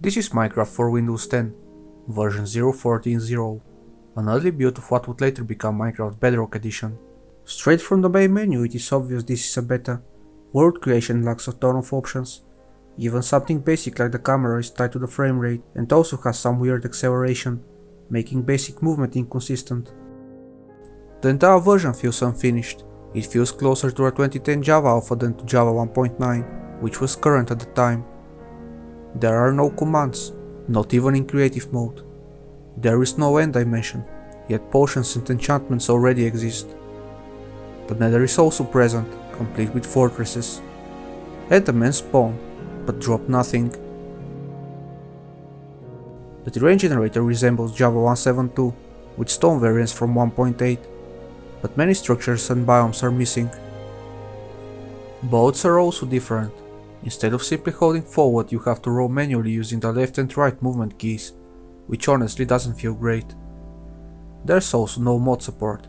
This is Minecraft for Windows 10, version 0.14.0, an early build of what would later become Minecraft Bedrock edition. Straight from the main menu it is obvious this is a beta. World creation lacks a ton of options. Even something basic like the camera is tied to the frame rate and also has some weird acceleration, making basic movement inconsistent. The entire version feels unfinished. It feels closer to a 2010 Java alpha than to Java 1.9, which was current at the time. There are no commands, not even in creative mode. There is no end dimension, yet potions and enchantments already exist. The Nether is also present, complete with fortresses. Endermen spawn, but drop nothing. The terrain generator resembles Java 1.7.2, with stone variants from 1.8, but many structures and biomes are missing. Boats are also different. Instead of simply holding forward, you have to roll manually using the left and right movement keys, which honestly doesn't feel great. There's also no mod support.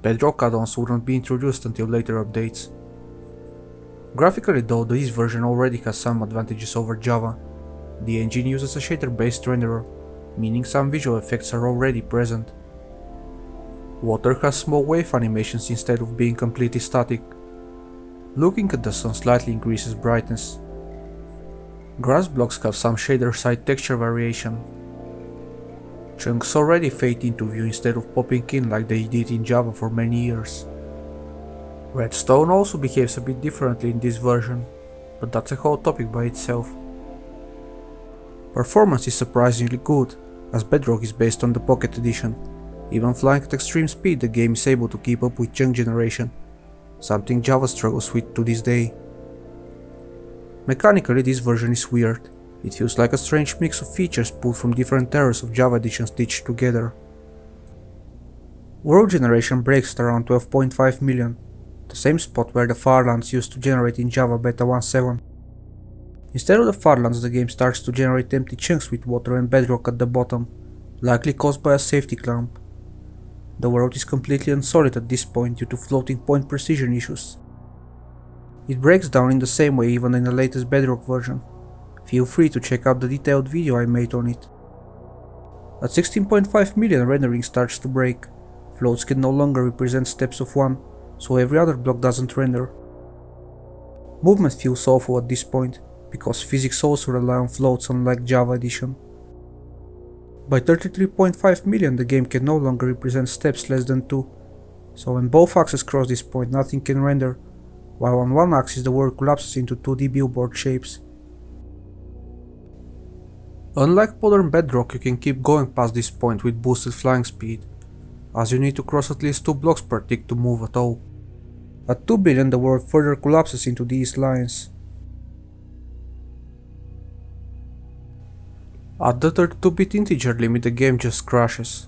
Bedrock add-ons wouldn't be introduced until later updates. Graphically though, this version already has some advantages over Java. The engine uses a shader-based renderer, meaning some visual effects are already present. Water has small wave animations instead of being completely static. Looking at the sun slightly increases brightness. Grass blocks have some shader side texture variation. Chunks already fade into view instead of popping in like they did in Java for many years. Redstone also behaves a bit differently in this version, but that's a whole topic by itself. Performance is surprisingly good, as Bedrock is based on the Pocket Edition. Even flying at extreme speed, the game is able to keep up with chunk generation, something Java struggles with to this day. Mechanically, this version is weird. It feels like a strange mix of features pulled from different eras of Java editions stitched together. World generation breaks at around 12.5 million, the same spot where the Far Lands used to generate in Java Beta 1.7. Instead of the Far Lands, the game starts to generate empty chunks with water and bedrock at the bottom, likely caused by a safety clamp. The world is completely unsolid at this point due to floating point precision issues. It breaks down in the same way even in the latest Bedrock version. Feel free to check out the detailed video I made on it. At 16.5 million, rendering starts to break. Floats can no longer represent steps of 1, so every other block doesn't render. Movement feels awful at this point, because physics also rely on floats unlike Java edition. By 33.5 million, the game can no longer represent steps less than 2, so when both axes cross this point nothing can render, while on one axis the world collapses into 2D billboard shapes. Unlike modern Bedrock, you can keep going past this point with boosted flying speed, as you need to cross at least 2 blocks per tick to move at all. At 2 billion the world further collapses into these lines. At the 32-bit integer limit the game just crashes.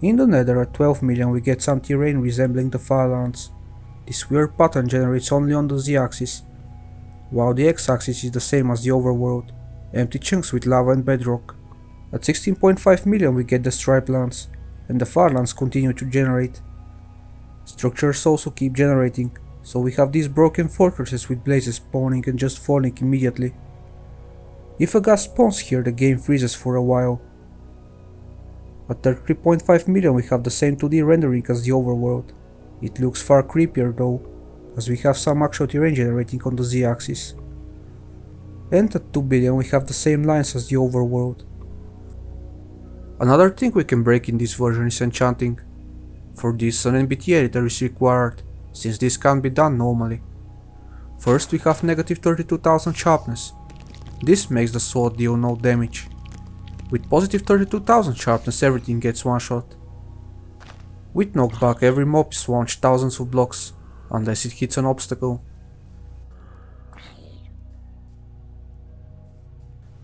In the Nether at 12 million we get some terrain resembling the Far Lands. This weird pattern generates only on the Z-axis, while the X-axis is the same as the overworld, empty chunks with lava and bedrock. At 16.5 million we get the Stripe Lands, and the Far Lands continue to generate. Structures also keep generating, so we have these broken fortresses with blazes spawning and just falling immediately. If a gas spawns here, the game freezes for a while. At 33.5 million we have the same 2D rendering as the overworld. It looks far creepier though, as we have some actual terrain generating on the Z-axis. And at 2 billion we have the same lines as the overworld. Another thing we can break in this version is enchanting. For this, an NBT editor is required, since this can't be done normally. First we have negative 32,000 sharpness. This makes the sword deal no damage. With positive 32,000 sharpness everything gets one shot. With knockback every mob is launched thousands of blocks, unless it hits an obstacle.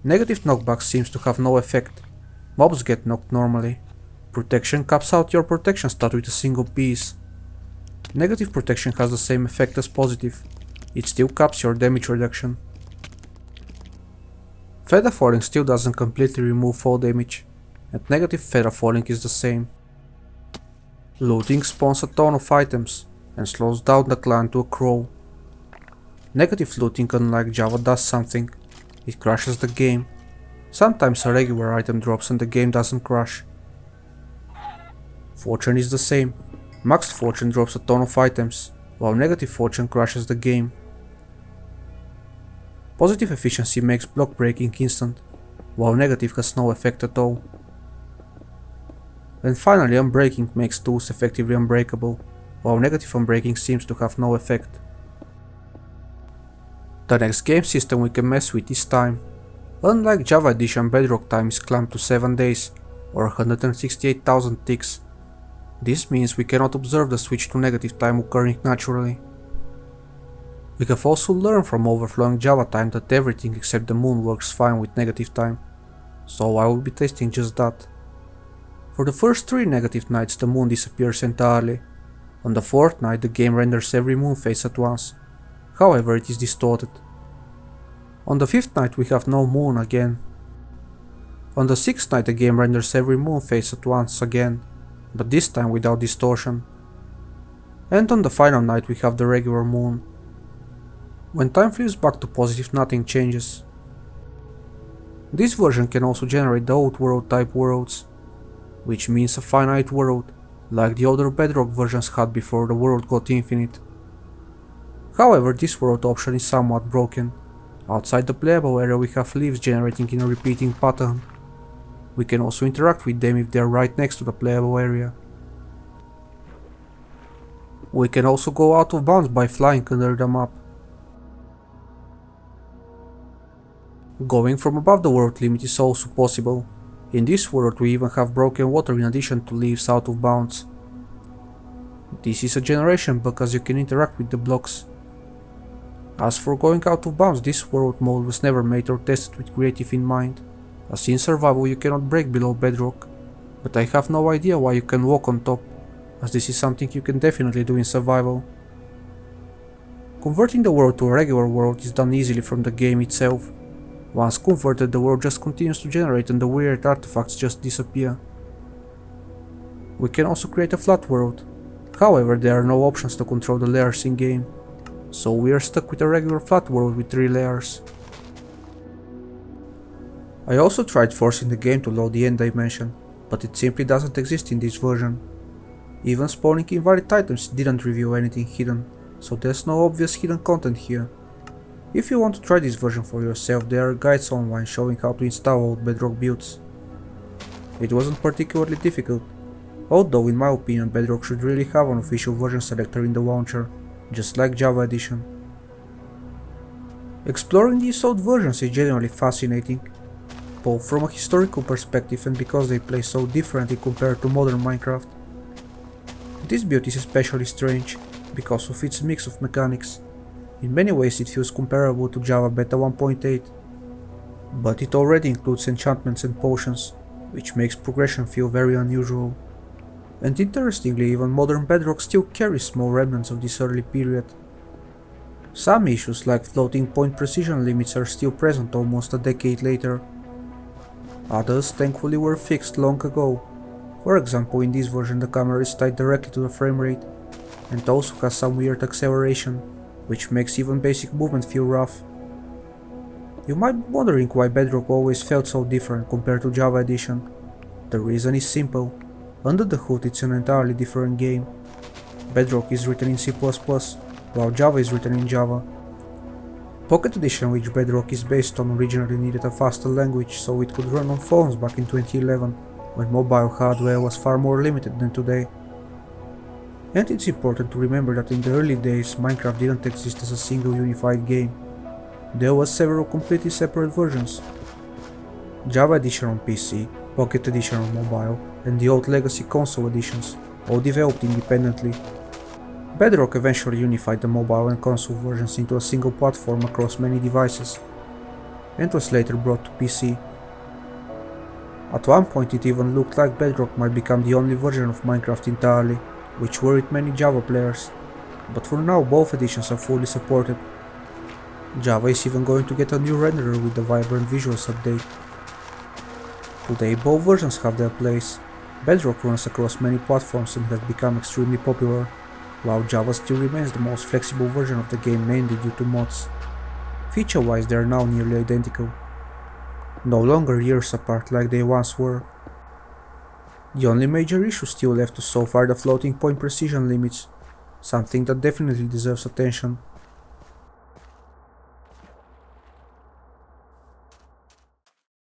Negative knockback seems to have no effect. Mobs get knocked normally. Protection caps out your protection stat with a single piece. Negative protection has the same effect as positive. It still caps your damage reduction. Feather falling still doesn't completely remove fall damage, and negative feather falling is the same. Looting spawns a ton of items and slows down the clan to a crawl. Negative looting, unlike Java, does something. It crashes the game. Sometimes a regular item drops and the game doesn't crash. Fortune is the same. Maxed fortune drops a ton of items, while negative fortune crashes the game. Positive efficiency makes block breaking instant, while negative has no effect at all. And finally, unbreaking makes tools effectively unbreakable, while negative unbreaking seems to have no effect. The next game system we can mess with is time. Unlike Java Edition, Bedrock time is clamped to 7 days, or 168,000 ticks. This means we cannot observe the switch to negative time occurring naturally. We have also learned from overflowing Java time that everything except the moon works fine with negative time, so I will be testing just that. For the first 3 negative nights the moon disappears entirely. On the 4th night the game renders every moon phase at once, however it is distorted. On the 5th night we have no moon again. On the 6th night the game renders every moon phase at once again, but this time without distortion. And on the final night we have the regular moon. When time flips back to positive, nothing changes. This version can also generate the old world type worlds, which means a finite world, like the other Bedrock versions had before the world got infinite. However, this world option is somewhat broken. Outside the playable area we have leaves generating in a repeating pattern. We can also interact with them if they are right next to the playable area. We can also go out of bounds by flying under the map. Going from above the world limit is also possible. In this world we even have broken water in addition to leaves out of bounds. This is a generation bug as you can interact with the blocks. As for going out of bounds, this world mode was never made or tested with creative in mind, as in survival you cannot break below bedrock, but I have no idea why you can walk on top, as this is something you can definitely do in survival. Converting the world to a regular world is done easily from the game itself. Once converted, the world just continues to generate and the weird artifacts just disappear. We can also create a flat world, however there are no options to control the layers in game, so we are stuck with a regular flat world with 3 layers. I also tried forcing the game to load the end dimension, but it simply doesn't exist in this version. Even spawning invalid items didn't reveal anything hidden, so there's no obvious hidden content here. If you want to try this version for yourself, there are guides online showing how to install old Bedrock builds. It wasn't particularly difficult, although in my opinion Bedrock should really have an official version selector in the launcher, just like Java Edition. Exploring these old versions is genuinely fascinating, both from a historical perspective and because they play so differently compared to modern Minecraft. This build is especially strange, because of its mix of mechanics. In many ways it feels comparable to Java Beta 1.8, but it already includes enchantments and potions, which makes progression feel very unusual. And interestingly, even modern Bedrock still carries small remnants of this early period. Some issues like floating point precision limits are still present almost a decade later. Others thankfully were fixed long ago. For example, in this version the camera is tied directly to the frame rate, and also has some weird acceleration, which makes even basic movement feel rough. You might be wondering why Bedrock always felt so different compared to Java Edition. The reason is simple. Under the hood it's an entirely different game. Bedrock is written in C++, while Java is written in Java. Pocket Edition, which Bedrock is based on, originally needed a faster language so it could run on phones back in 2011, when mobile hardware was far more limited than today. And it's important to remember that in the early days Minecraft didn't exist as a single unified game. There were several completely separate versions. Java Edition on PC, Pocket Edition on mobile, and the old legacy console editions, all developed independently. Bedrock eventually unified the mobile and console versions into a single platform across many devices, and was later brought to PC. At one point it even looked like Bedrock might become the only version of Minecraft entirely, which worried many Java players, but for now both editions are fully supported. Java is even going to get a new renderer with the vibrant visuals update. Today both versions have their place. Bedrock runs across many platforms and has become extremely popular, while Java still remains the most flexible version of the game mainly due to mods. Feature-wise they are now nearly identical. no longer years apart like they once were. The only major issue still left to solve are the floating point precision limits, something that definitely deserves attention.